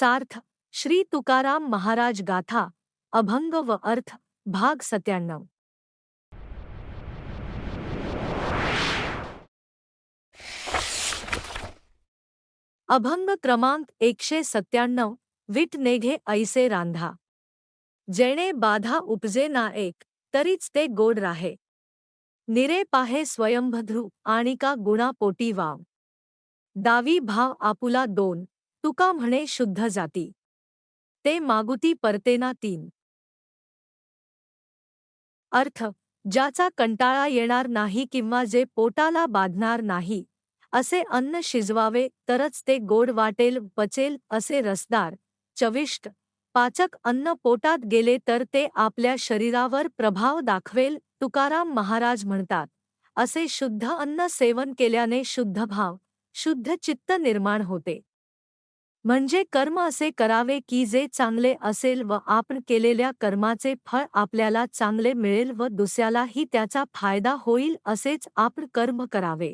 सार्थ श्री तुकाराम महाराज गाथा अभंग व अर्थ भाग 97। अभंग क्रमांक 197। विट नेघे ऐसे रांधा, जेणे बाधा उपजे ना एक, तरीच ते गोड राहे। निरे पाहे स्वयंभद्रू आणि का गुणा पोटी वाव। दावी भाव आपुला दोन, तुका म्हणे शुद्ध जाती। ते मागुती परतेना तीन। अर्थ, ज्याचा कंटाळा येणार नाही किंवा जे पोटाला बाधणार नाही असे अन्न शिजवावे तरच ते गोड वाटेल, पचेल असे रसदार, चविष्ट, पाचक अन्न पोटात गेले तर ते आपल्या शरीरावर प्रभाव दाखवेल। तुकाराम महाराज म्हणतात, असे शुद्ध अन्न सेवन केल्याने शुद्ध भाव, शुद्ध चित्त निर्माण होते। म्हणजे कर्म असे करावे की जे चांगले असेल व आपण केलेल्या कर्माचे फळ आपल्याला चांगले मिळेल व दुसऱ्यालाही त्याचा फायदा होईल, असेच आपण कर्म करावे।